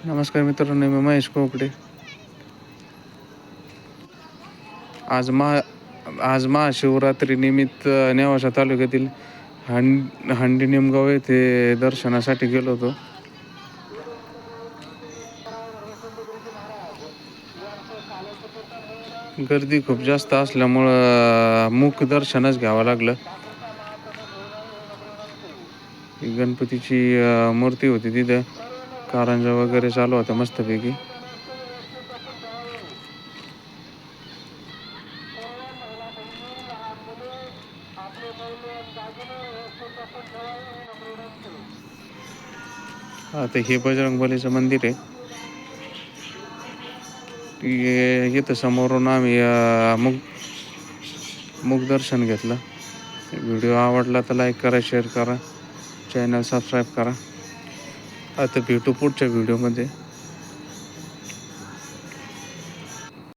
नमस्कार मित्रांनो, मी महेश कोकडे. आज महाशिवरात्रीनिमित्त नेवासा तालुक्यातील हंडी निमगाव येथे दर्शनासाठी गेलो होतो. गर्दी खूप जास्त असल्यामुळं मुख दर्शनच घ्यावं लागलं. गणपतीची मूर्ती होती तिथं, कारंजा वगैरे चालू होता मस्तपैकी. आता हे बजरंगबलीचं मंदिर आहे. इथं समोरून आम्ही मुख दर्शन घेतलं. व्हिडिओ आवडला तर लाईक करा, शेअर करा, चॅनल सबस्क्राईब करा. आता भेटू पुढच्या व्हिडिओमध्ये.